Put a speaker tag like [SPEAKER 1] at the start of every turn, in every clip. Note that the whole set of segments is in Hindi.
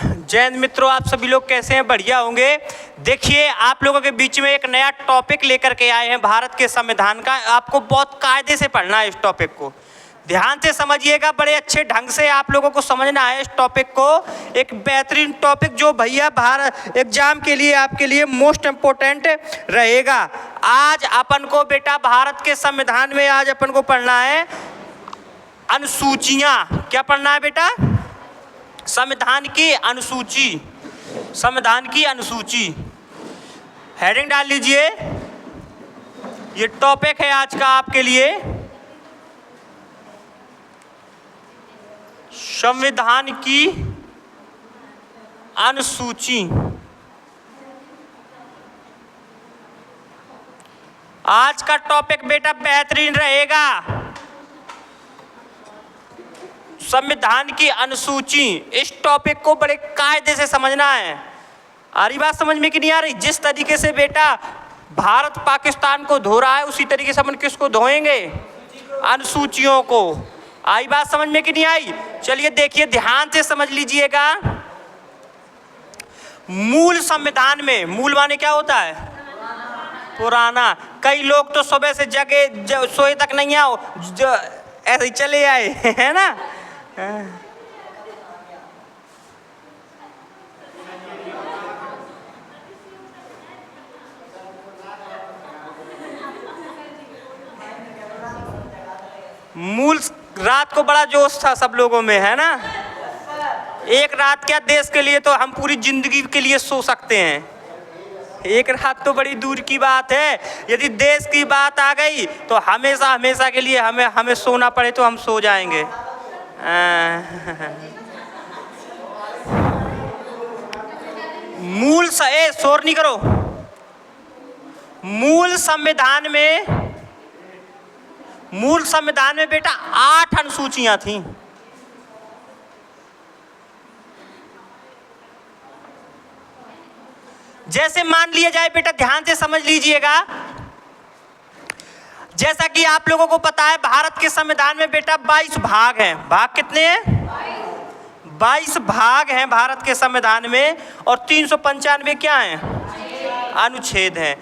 [SPEAKER 1] जैन मित्रों, आप सभी लोग कैसे हैं? बढ़िया होंगे। देखिए, आप लोगों के बीच में एक नया टॉपिक लेकर के आए हैं भारत के संविधान का। आपको बहुत कायदे से पढ़ना है इस टॉपिक को, ध्यान से समझिएगा, बड़े अच्छे ढंग से आप लोगों को समझना है इस टॉपिक को। एक बेहतरीन टॉपिक जो भैया भारत एग्जाम के लिए आपके लिए मोस्ट इम्पोर्टेंट रहेगा। आज अपन को बेटा भारत के संविधान में आज अपन को पढ़ना है अनुसूचियाँ। क्या पढ़ना है बेटा? संविधान की अनुसूची। संविधान की अनुसूची हेडिंग डाल लीजिए। ये टॉपिक है आज का आपके लिए, संविधान की अनुसूची। आज का टॉपिक बेटा बेहतरीन रहेगा, संविधान की अनुसूची। इस टॉपिक को बड़े कायदे से समझना है। आ रही बात समझ में कि नहीं आ रही? जिस तरीके से बेटा भारत पाकिस्तान को धो रहा है, उसी तरीके से अपन किसको धोएंगे? अनुसूचियों को। आई बात समझ में कि नहीं आई? चलिए देखिए, ध्यान से समझ लीजिएगा। मूल संविधान में, मूल माने क्या होता है? पुराना। कई लोग तो सुबह से जगे सोए तक नहीं आओ, ऐसे ही चले आए है ना। मूल रात को बड़ा जोश था सब लोगों में, है ना। एक रात क्या, देश के लिए तो हम पूरी जिंदगी के लिए सो सकते हैं। एक रात तो बड़ी दूर की बात है। यदि देश की बात आ गई तो हमेशा हमेशा के लिए हमें सोना पड़े तो हम सो जाएंगे। शोर नहीं करो। मूल संविधान में बेटा 8 अनुसूचियां थीं। जैसे मान लिया जाए बेटा, ध्यान से समझ लीजिएगा, जैसा कि आप लोगों को पता है भारत के संविधान में बेटा 22 भाग हैं। भाग कितने हैं? 22 भाग हैं भारत के संविधान में, और 395 क्या हैं? अनुच्छेद हैं।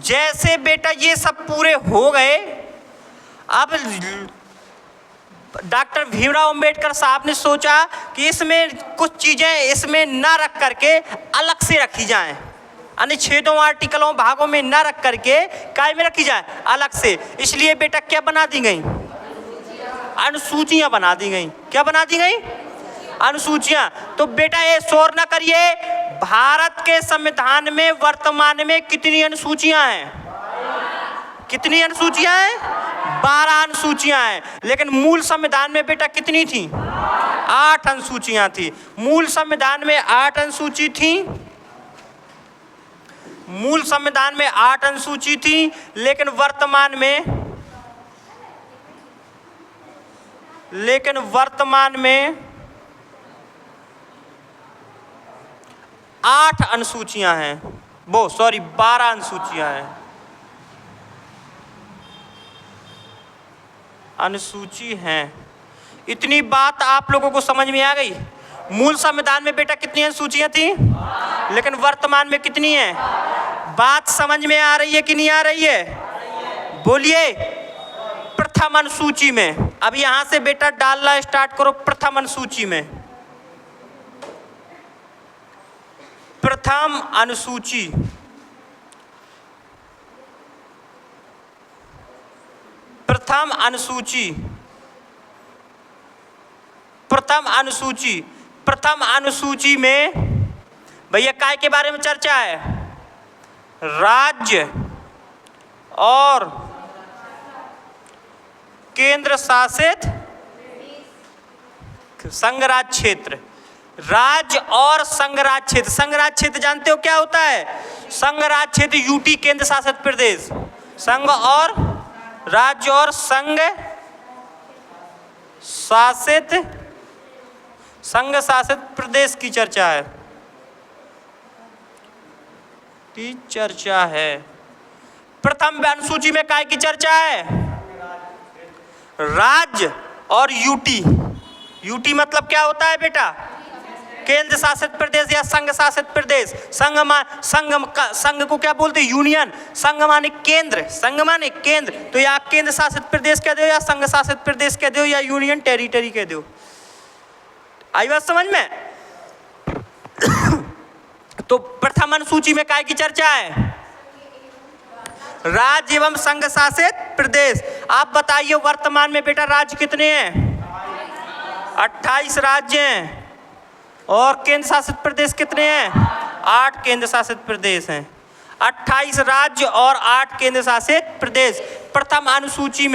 [SPEAKER 1] जैसे बेटा ये सब पूरे हो गए, अब डॉक्टर भीमराव अंबेडकर साहब ने सोचा कि इसमें कुछ चीज़ें इसमें ना रख करके अलग से रखी जाएं, अनुच्छेदों, आर्टिकलों, भागों में ना रख करके काय में रखी जाए? अलग से। इसलिए बेटा क्या बना दी गई? अनुसूचियां बना दी गई। क्या बना दी गई? अनुसूचियां। तो बेटा ये शोर ना करिए, भारत के संविधान में वर्तमान में कितनी अनुसूचियां हैं? कितनी अनुसूचियां हैं? 12 अनुसूचियां हैं। लेकिन मूल संविधान में बेटा कितनी थी? 8 अनुसूचियां थी। मूल संविधान में 8 अनुसूची थी। मूल संविधान में 8 अनुसूची थी, लेकिन वर्तमान में 8 अनुसूचियां हैं। 12 अनुसूचियां हैं। अनुसूची हैं। इतनी बात आप लोगों को समझ में आ गई? मूल संविधान में बेटा कितनी अनुसूचियां थी, लेकिन वर्तमान में कितनी है? बात समझ में आ रही है कि नहीं आ रही है? बोलिए। प्रथम अनुसूची में, अब यहां से बेटा डालना स्टार्ट करो। प्रथम अनुसूची में, प्रथम अनुसूची, प्रथम अनुसूची, प्रथम अनुसूची, प्रथम अनुसूची में भैया काय के बारे में चर्चा है? राज्य और केंद्र शासित संघराज्य क्षेत्र। राज्य और संघराज्य क्षेत्र। संघराज्य क्षेत्र जानते हो क्या होता है? संघराज्य क्षेत्र यूटी केंद्र शासित प्रदेश। संघ और राज्य और संघ शासित प्रदेश की चर्चा है। प्रथम अनुसूची में काय की चर्चा है? राज्य और यूटी। यूटी मतलब क्या होता है बेटा? केंद्र शासित प्रदेश या संघ शासित प्रदेश। संघ को क्या बोलते हैं? यूनियन। संघ माने केंद्र, संघ माने केंद्र, तो या केंद्र शासित प्रदेश कह दो, या संघ शासित प्रदेश कह दो, या यूनियन टेरिटरी कह दो। आई बात समझ में? तो प्रथम अनुसूची में काय की चर्चा है? राज्य एवं संघ शासित प्रदेश। आप बताइए वर्तमान में बेटा राज्य कितने हैं? 28 राज्य हैं। और केंद्र शासित प्रदेश कितने हैं? 8 केंद्र शासित प्रदेश हैं। 28 राज्य और 8 केंद्र शासित प्रदेश। प्रथम अनुसूची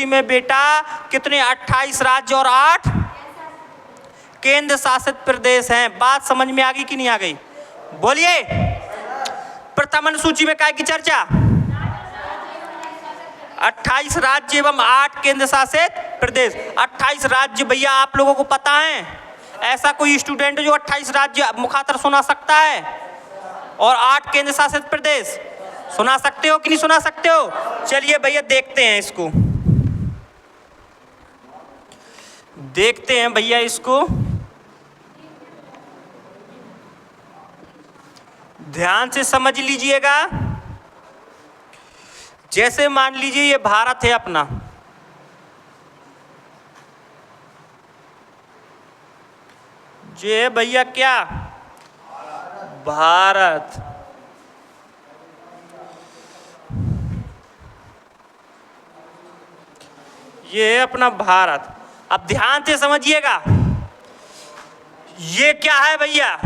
[SPEAKER 1] में बेटा कितने? 28 राज्य और 8 केंद्र शासित प्रदेश हैं। बात समझ में आ गई कि नहीं आ गई? बोलिए। प्रथम अनुसूची में काय की चर्चा? 28 राज्य एवं 8 केंद्र शासित प्रदेश। 28 राज्य भैया आप लोगों को पता है? ऐसा कोई स्टूडेंट जो 28 राज्य मुखातर सुना सकता है? और 8 केंद्र शासित प्रदेश सुना सकते हो कि नहीं सुना सकते हो? चलिए भैया देखते हैं इसको, देखते हैं भैया इसको। ध्यान से समझ लीजिएगा। जैसे मान लीजिए ये भारत है अपना, ये भैया क्या? भारत। ये है अपना भारत। अब ध्यान से समझिएगा, ये क्या है भैया?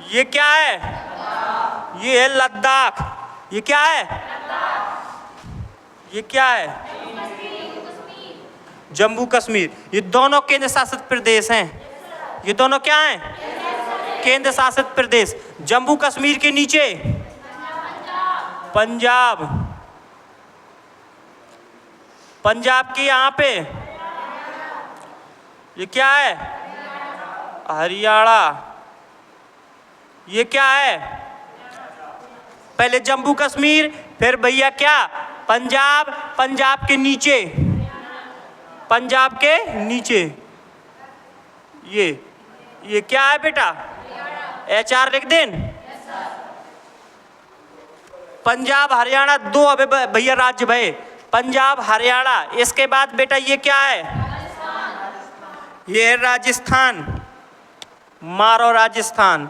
[SPEAKER 1] ये क्या है? ये है लद्दाख। ये क्या है? ये क्या है? जम्मू कश्मीर। ये दोनों केंद्र शासित प्रदेश हैं। ये दोनों क्या हैं? केंद्र शासित प्रदेश। जम्मू कश्मीर के नीचे पंजाब, पंजाब के यहाँ पे ये क्या है? हरियाणा। ये क्या है? पहले जम्मू कश्मीर, फिर भैया क्या? पंजाब। पंजाब के नीचे, पंजाब के नीचे ये क्या है बेटा? HR लिख दें। पंजाब हरियाणा दो अबे भैया राज्य भय, पंजाब हरियाणा। इसके बाद बेटा ये क्या है? ये है राजस्थान। मारो राजस्थान।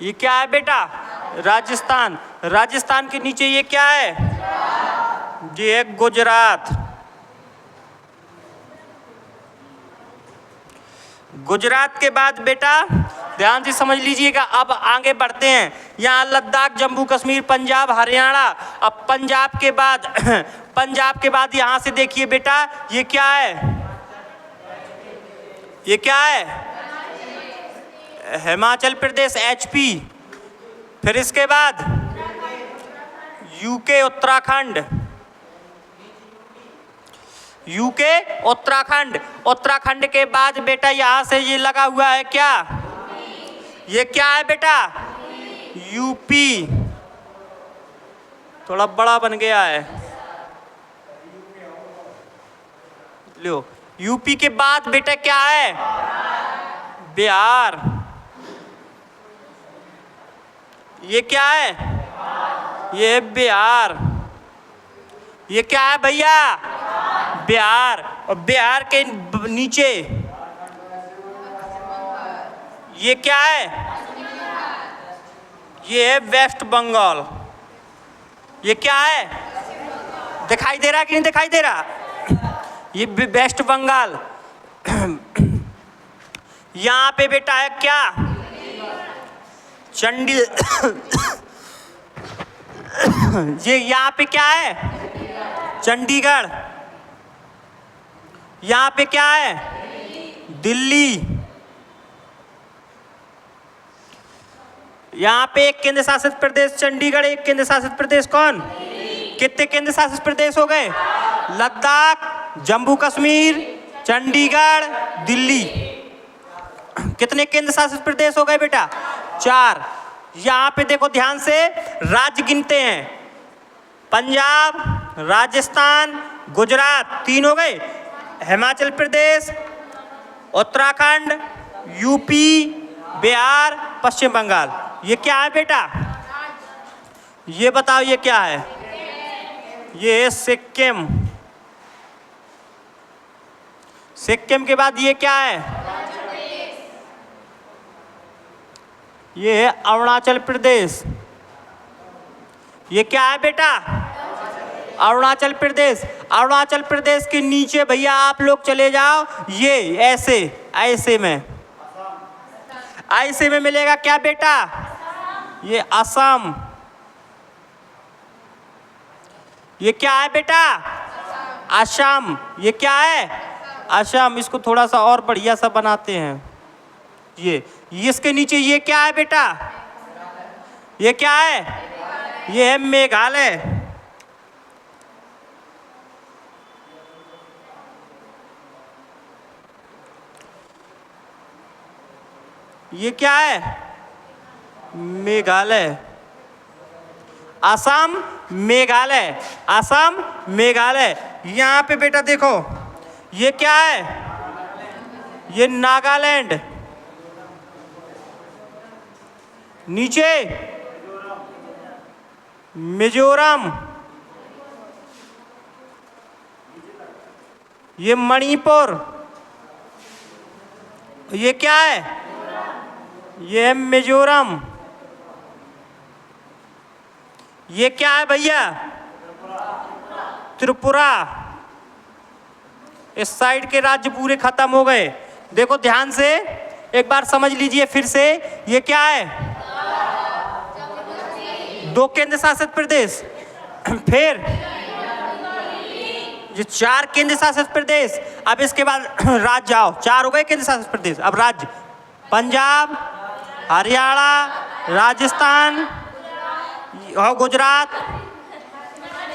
[SPEAKER 1] ये क्या है बेटा? राजस्थान। राजस्थान के नीचे ये क्या है? ये है गुजरात। गुजरात के बाद बेटा ध्यान से समझ लीजिएगा, अब आगे बढ़ते हैं। यहाँ लद्दाख, जम्मू कश्मीर, पंजाब, हरियाणा। अब पंजाब के बाद पंजाब के बाद यहाँ से देखिए बेटा, ये क्या है? ये क्या है? हिमाचल प्रदेश HP। फिर इसके बाद UK उत्तराखंड, UK उत्तराखंड। उत्तराखंड के बाद बेटा यहाँ से ये लगा हुआ है क्या? ये क्या है बेटा? UP। थोड़ा बड़ा बन गया है। लो, UP के बाद बेटा क्या है? बिहार। ये क्या है? ये बिहार। ये क्या है भैया? बिहार। और बिहार के नीचे ये क्या है? ये है वेस्ट बंगाल। ये क्या है? दिखाई दे रहा कि नहीं दिखाई दे रहा? ये वेस्ट बंगाल। यहाँ पे बेटा है क्या? ये यहाँ पे क्या है? चंडीगढ़। यहाँ पे क्या है? दिल्ली। यहाँ पे एक केंद्र शासित प्रदेश चंडीगढ़, एक केंद्र शासित प्रदेश कौन? कितने केंद्र शासित प्रदेश हो गए? लद्दाख, जम्मू कश्मीर, चंडीगढ़, दिल्ली। कितने केंद्र शासित प्रदेश हो गए बेटा? 4। यहाँ पे देखो ध्यान से, राज्य गिनते हैं। पंजाब, राजस्थान, गुजरात, 3 हो गए। हिमाचल प्रदेश, उत्तराखंड, यूपी, बिहार, पश्चिम बंगाल। ये क्या है बेटा? ये बताओ ये क्या है? ये है सिक्किम। सिक्किम के बाद ये क्या है? ये है अरुणाचल प्रदेश। ये क्या है बेटा? अरुणाचल प्रदेश। अरुणाचल प्रदेश के नीचे भैया आप लोग चले जाओ, ये ऐसे ऐसे में, ऐसे में मिलेगा क्या बेटा? ये असम। ये क्या है बेटा? असम। ये क्या है? असम। इसको थोड़ा सा और बढ़िया सा बनाते हैं। ये इसके नीचे ये क्या है बेटा? ये क्या है? ये है मेघालय। ये क्या है? मेघालय। असम, मेघालय, असम, मेघालय। यहाँ पे बेटा देखो, ये क्या है? ये नागालैंड। नीचे मिजोरम। ये मणिपुर। ये क्या है? ये है मिजोरम। ये क्या है भैया? त्रिपुरा। इस साइड के राज्य पूरे खत्म हो गए। देखो ध्यान से एक बार समझ लीजिए फिर से, ये क्या है? 2 केंद्र शासित प्रदेश। फिर ये 4 केंद्र शासित प्रदेश। अब इसके बाद राज्य आओ, 4 हो गए केंद्र शासित प्रदेश। अब राज्य, पंजाब, हरियाणा, राजस्थान, गुजरात,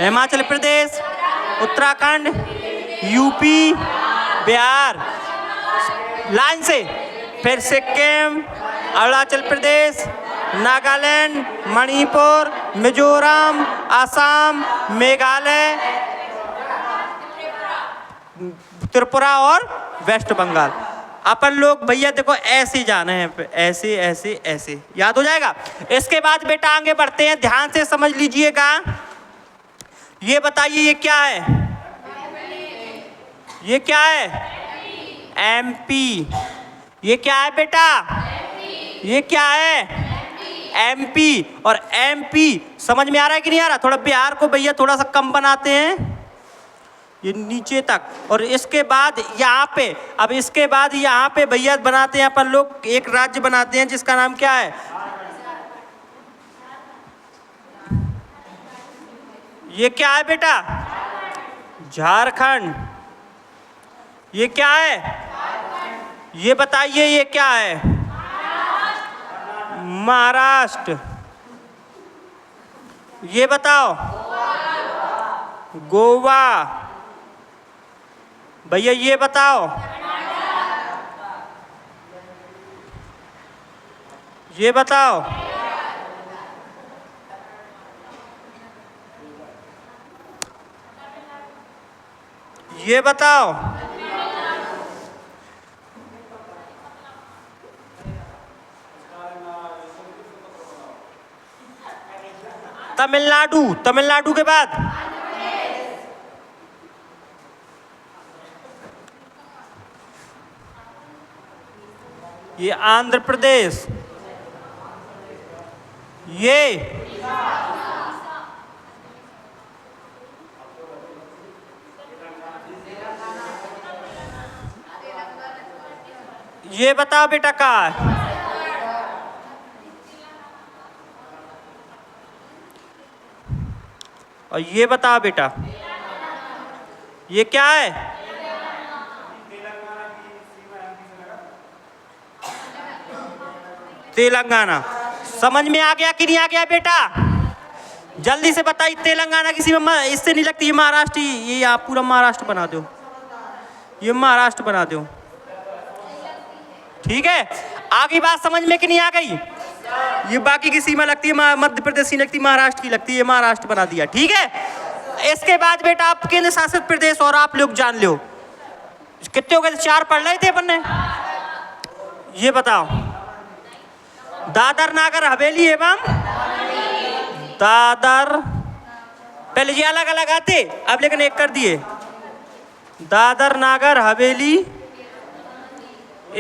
[SPEAKER 1] हिमाचल प्रदेश, उत्तराखंड, यूपी, बिहार। लाइन से फिर सिक्किम, अरुणाचल प्रदेश, नागालैंड, मणिपुर, मिजोरम, असम, मेघालय, त्रिपुरा और वेस्ट बंगाल। अपन लोग भैया देखो ऐसे ही जाना है, ऐसे ऐसे ऐसे, याद हो जाएगा। इसके बाद बेटा आगे बढ़ते हैं, ध्यान से समझ लीजिएगा। ये बताइए ये क्या है? ये क्या है? एमपी। ये क्या है बेटा? ये क्या है? एमपी। और एमपी समझ में आ रहा है कि नहीं आ रहा? थोड़ा बिहार को भैया थोड़ा सा कम बनाते हैं, ये नीचे तक। और इसके बाद यहाँ पे, अब इसके बाद यहाँ पे भैया बनाते हैं अपन लोग एक राज्य बनाते हैं जिसका नाम क्या है? ये क्या है बेटा? झारखंड। ये क्या है? ये बताइए ये क्या है? महाराष्ट्र। ये बताओ। गोवा। भैया ये बताओ। ये बताओ। ये बताओ। तमिलनाडु। तमिलनाडु के बाद ये आंध्र प्रदेश। ये बताओ बेटा कहाँ है? और ये बताओ बेटा ये क्या है? तेलंगाना। समझ में आ गया कि नहीं आ गया बेटा? जल्दी से बताइए, तेलंगाना किसी में इससे नहीं लगती? ये महाराष्ट्र, ये आप पूरा महाराष्ट्र बना दो, ये महाराष्ट्र बना दो। ठीक है, आगे बात समझ में कि नहीं आ गई? ये बाकी की सीमा लगती है मध्य प्रदेश की लगती, महाराष्ट्र की लगती है, महाराष्ट्र बना दिया। ठीक है, इसके बाद बेटा आप केंद्र शासित प्रदेश और आप लोग जान लो कितने हो गए थे, 4 पढ़ रहे थे अपन ने। ये बताओ, दादर नागर हवेली एवं दादर, पहले ये अलग अलग आते, अब लेकिन एक कर दिए, दादर नागर हवेली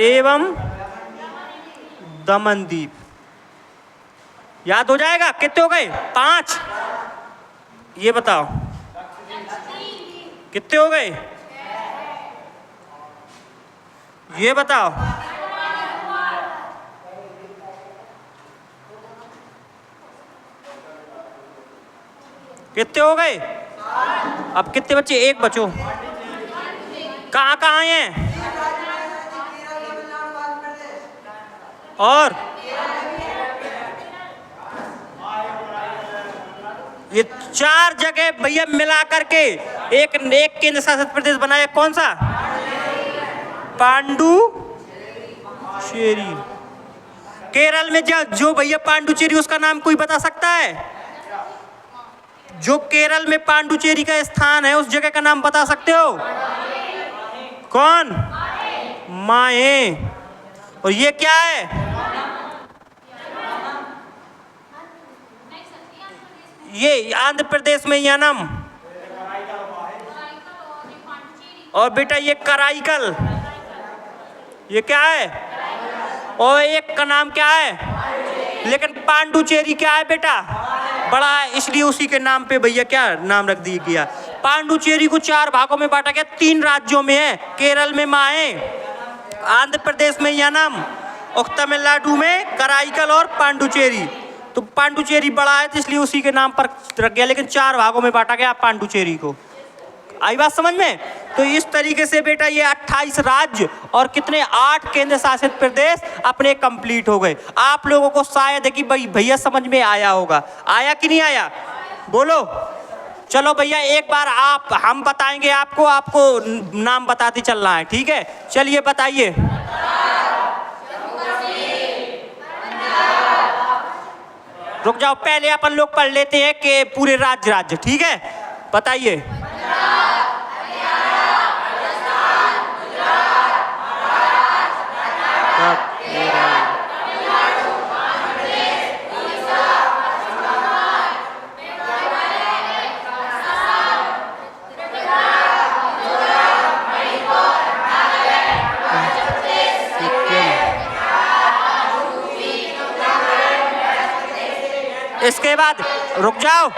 [SPEAKER 1] एवं दमन दीप। याद हो जाएगा, कितने हो गए, 5। ये बताओ कितने हो गए, ये बताओ। कितने हो गए, अब कितने बच्चे, एक बचो। कहाँ कहाँ हैं, और ये 4 जगह भैया मिला करके एक केंद्र शासित प्रदेश बनाया। कौन सा, पांडुचेरी। केरल में जो भैया पांडुचेरी, उसका नाम कोई बता सकता है? जो केरल में पांडुचेरी का स्थान है, उस जगह का नाम बता सकते हो? कौन, माए। और ये क्या है, ये आंध्र प्रदेश में यानम। और बेटा ये कराईकल, ये क्या है, और एक का नाम क्या है, लेकिन पांडुचेरी क्या है बेटा, बड़ा है, इसलिए उसी के नाम पे भैया क्या नाम रख दिया गया। पांडुचेरी को 4 भागों में बांटा गया, 3 राज्यों में है, केरल में माहे, आंध्र प्रदेश में यानम और तमिलनाडु में कराईकल और पांडुचेरी। तो पांडुचेरी बड़ा है तो इसलिए उसी के नाम पर रख गया, लेकिन 4 भागों में बांटा गया पांडुचेरी को। आई बात समझ में? तो इस तरीके से बेटा ये 28 राज्य और कितने 8 केंद्र शासित प्रदेश अपने कंप्लीट हो गए। आप लोगों को शायद है कि भाई भैया समझ में आया होगा, आया कि नहीं आया, बोलो। चलो भैया एक बार हम बताएंगे आपको, नाम बताते चलना है, ठीक है? चलिए बताइए। रुक जाओ, पहले अपन लोग पढ़ लेते हैं कि पूरे राज्य, ठीक है? बताइए। इसके बाद रुक जाओ,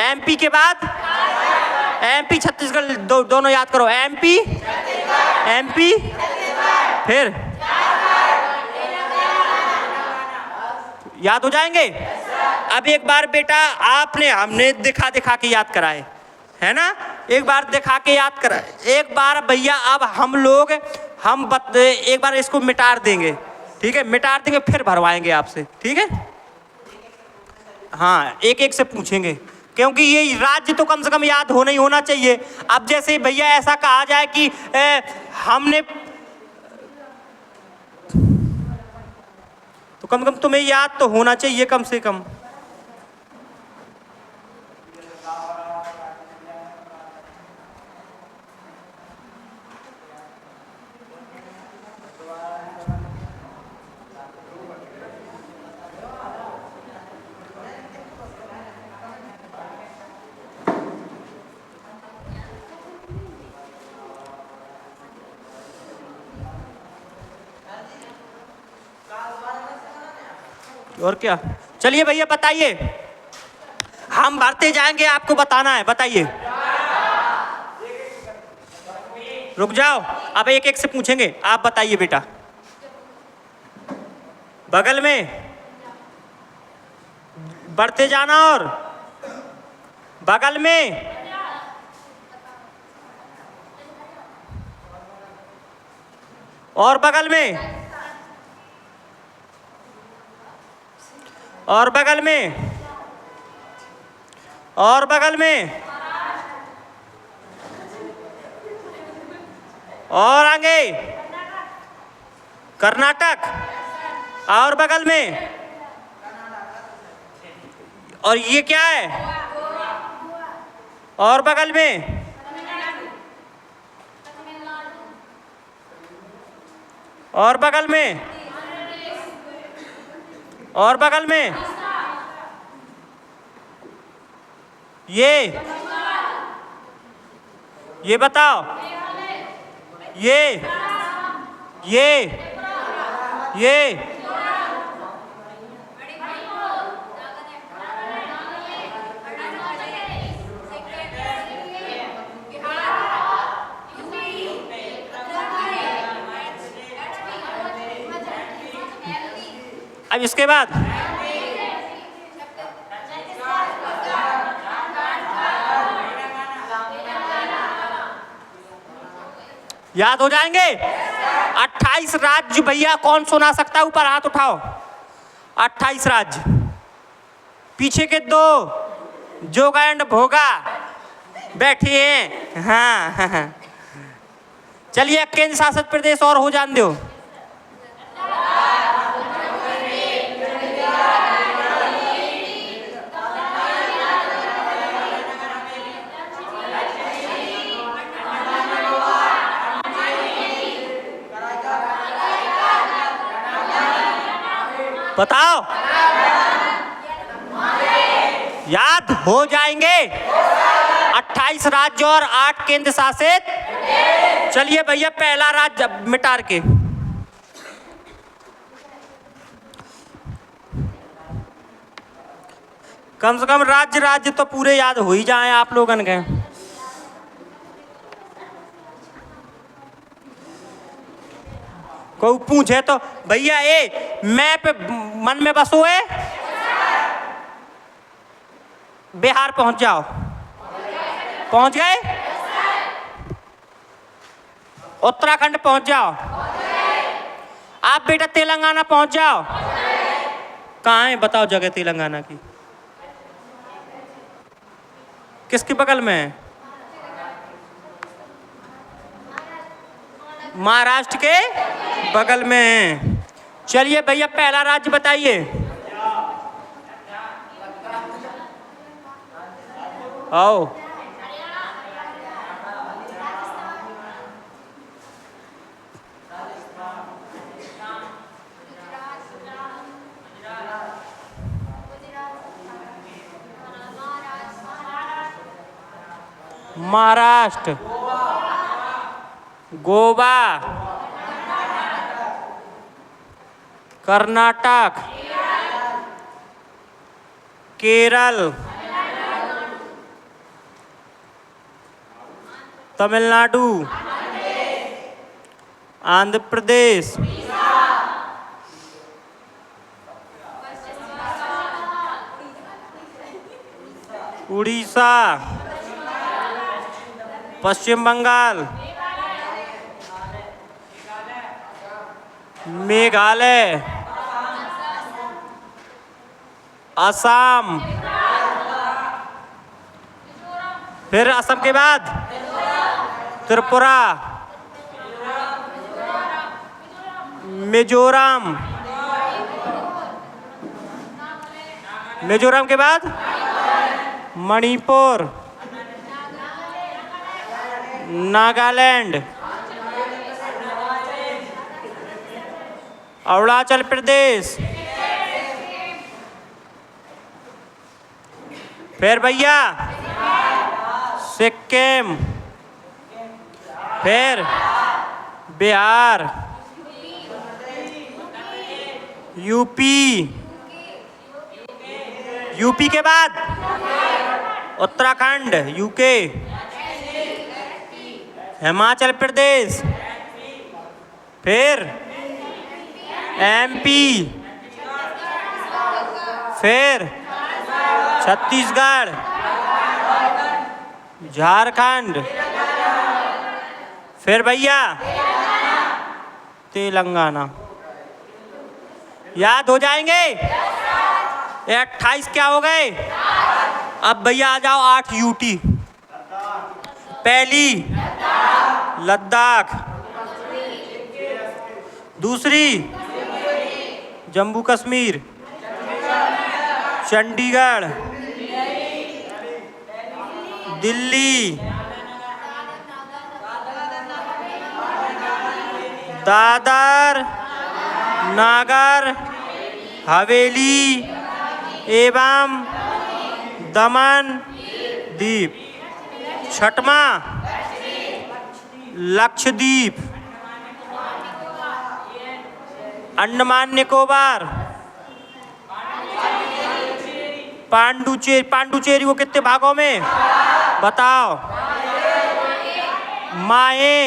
[SPEAKER 1] एमपी के बाद एमपी छत्तीसगढ़ दोनों याद करो। एमपी फिर याद हो जाएंगे। अब एक बार बेटा हमने दिखा के याद कराए, है ना? एक बार दिखा के याद कराए। एक बार भैया अब हम लोग एक बार इसको मिटा देंगे, ठीक है? मिटा देंगे फिर भरवाएंगे आपसे, ठीक है? हाँ, एक से पूछेंगे, क्योंकि ये राज्य तो कम से कम याद होना चाहिए। अब जैसे भैया ऐसा कहा जाए कि हमने, तो कम से कम तुम्हें याद तो होना चाहिए कम से कम। और क्या, चलिए भैया बताइए, हम भरते जाएंगे, आपको बताना है, बताइए। रुक जाओ, अब एक से पूछेंगे, आप बताइए बेटा। बगल में बढ़ते जाना, और बगल में और बगल में और बगल में और बगल में और आगे कर्नाटक। और बगल में, और ये क्या है? और बगल में, और बगल में, और बगल में, ये बताओ, ये अब इसके बाद याद हो जाएंगे। 28 राज्य भैया कौन सुना सकता है? ऊपर हाथ उठाओ। 28 राज्य। पीछे के दो जोगा एंड भोगा बैठे हैं। हाँ, चलिए केंद्र शासित प्रदेश और हो जान दो। बताओ, याद हो जाएंगे। 28 राज्य और 8 केंद्र शासित। चलिए भैया पहला राज्य मिटार के, कम से कम राज्य तो पूरे याद हो ही जाएं आप लोगन के। कोई पूछे तो भैया मैप मन में बसो है, बिहार पहुंच जाओ। पहुंच गए? उत्तराखंड पहुंच जाओ। आप बेटा तेलंगाना पहुंच जाओ। कहाँ है बताओ जगह तेलंगाना की? किसके बगल में है? महाराष्ट्र के बगल में है। चलिए भैया पहला राज्य बताइए। आओ, महाराष्ट्र, गोवा, कर्नाटक, केरल, तमिलनाडु, आंध्र प्रदेश, उड़ीसा, पश्चिम बंगाल, मेघालय, असम, फिर असम के बाद त्रिपुरा, मिजोरम, मिजोरम के बाद मणिपुर, नागालैंड, अरुणाचल प्रदेश, फिर भैया सिक्किम, फिर बिहार, यूपी, यूपी के बाद उत्तराखंड, यूके, हिमाचल प्रदेश, फिर एमपी, फिर छत्तीसगढ़, झारखंड, फिर भैया तेलंगाना। याद हो जाएंगे? 28 क्या हो गए? अब भैया आ जाओ 8 यूटी। पहली लद्दाख, दूसरी जम्मू कश्मीर, चंडीगढ़, दिल्ली, दादर नागर हवेली एवं दमन दीप। छठवां लक्षद्वीप, अंडमान निकोबार, पांडुचेरी को कितने भागों में बताओ? माए,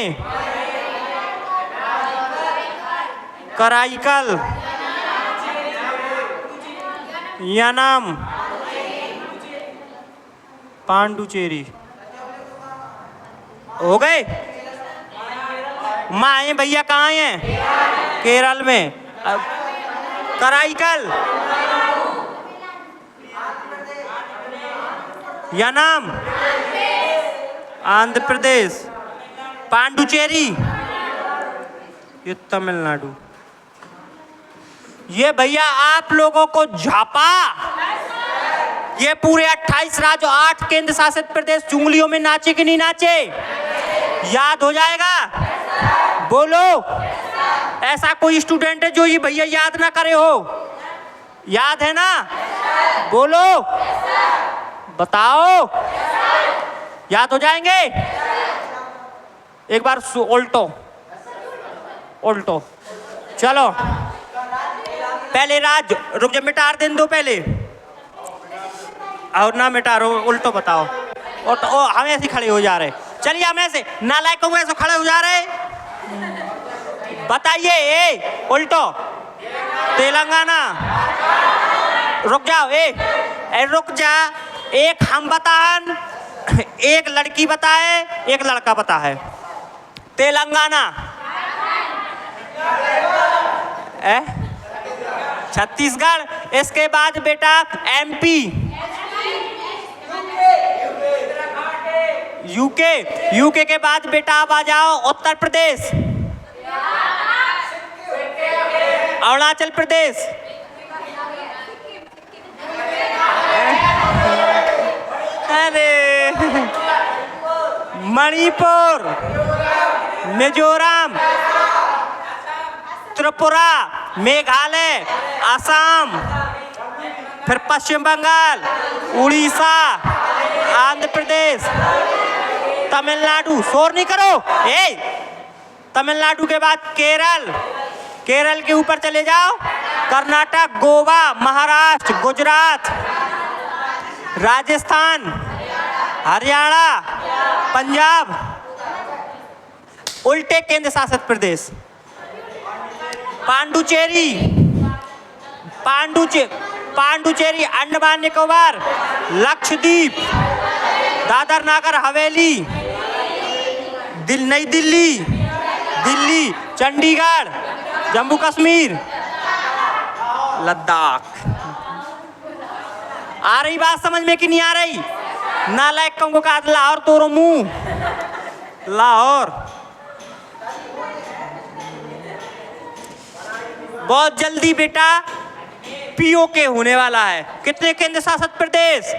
[SPEAKER 1] कराईकल, यनम, पांडुचेरी हो गए। माए भैया कहाँ हैं? केरल में। कराईकल, यनम आंध्र प्रदेश, पांडुचेरी ये तमिलनाडु। ये भैया आप लोगों को झापा, ये पूरे 28 राज्य 8 केंद्र शासित प्रदेश चुंगलियों में नाचे कि नहीं नाचे? याद हो जाएगा? बोलो। ऐसा कोई स्टूडेंट है जो ये भैया याद ना करे हो? याद है ना? बोलो, बताओ। याद हो जाएंगे? एक बार उल्टो उल्टो। चलो पहले राज रुक जा, मिटा दें दो पहले, और ना मिटा रो, उल्टो बताओ। और तो हम ऐसे खड़े हो जा रहे। चलिए हम ऐसे नालायक को ऐसे खड़े हो जा रहे। बताइए ए उल्टो। तेलंगाना। रुक जाओ रुक जा। एक हम बतान, एक लड़की बताए, एक लड़का बता है। तेलंगाना, छत्तीसगढ़, इसके बाद बेटा एमपी, यूके के बाद बेटा आप आ जाओ उत्तर प्रदेश, अरुणाचल प्रदेश, अरे मणिपुर, मिजोरम, त्रिपुरा, मेघालय, असम, फिर पश्चिम बंगाल, उड़ीसा, आंध्र प्रदेश, तमिलनाडु। शोर नहीं करो। तमिलनाडु के बाद केरल, केरल के ऊपर चले जाओ, कर्नाटक, गोवा, महाराष्ट्र, गुजरात, राजस्थान, हरियाणा, पंजाब, उल्टे केंद्र शासित प्रदेश, पांडुचेरी, अंडमान निकोबार, लक्षद्वीप, दादर नागर हवेली, नई दिल्ली, चंडीगढ़, जम्मू कश्मीर, लद्दाख। आ रही बात समझ में कि नहीं आ रही? नालायक को कहा लाहौर तोरो मुंह, लाहौर। बहुत जल्दी बेटा पीओके होने वाला है। कितने केंद्र शासित प्रदेश?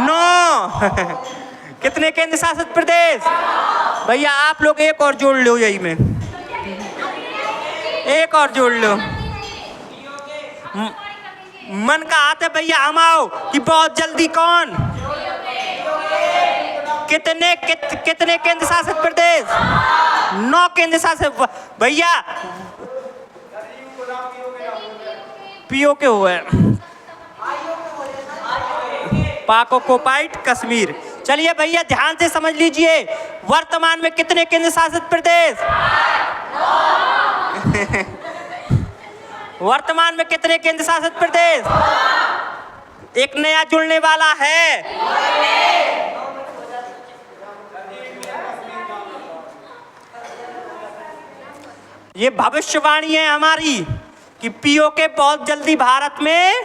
[SPEAKER 1] 9। कितने केंद्र शासित प्रदेश? भैया आप लोग एक और जोड़ लो, यही में एक और जोड़ लो। मन का हाथ है भैया, हम आओ कि बहुत जल्दी कौन? कितने केंद्र शासित प्रदेश? 9 केंद्र शासित। भैया पीओके हुए, पाक ऑक्युपाइड कश्मीर। चलिए भैया ध्यान से समझ लीजिए, वर्तमान में कितने केंद्र शासित प्रदेश? वर्तमान में कितने केंद्र शासित प्रदेश? एक नया जुड़ने वाला है। ये भविष्यवाणी है हमारी कि पीओके बहुत जल्दी भारत में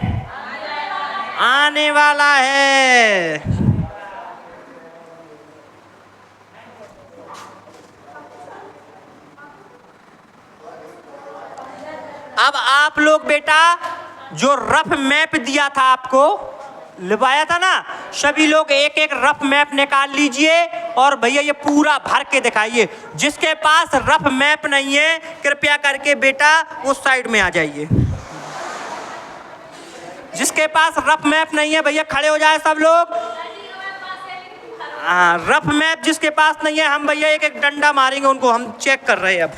[SPEAKER 1] आने वाला है। अब आप लोग बेटा जो रफ मैप दिया था आपको, लिखवाया था ना, सभी लोग एक एक रफ मैप निकाल लीजिए और भैया ये पूरा भर के दिखाइए। जिसके पास रफ मैप नहीं है कृपया करके बेटा उस साइड में आ जाइए। जिसके पास रफ मैप नहीं है भैया खड़े हो जाए सब लोग। हाँ, रफ मैप जिसके पास नहीं है, हम भैया एक एक डंडा मारेंगे उनको। हम चेक कर रहे हैं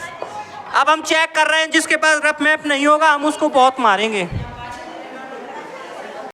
[SPEAKER 1] अब हम चेक कर रहे हैं, जिसके पास रफ मैप नहीं होगा हम उसको बहुत मारेंगे।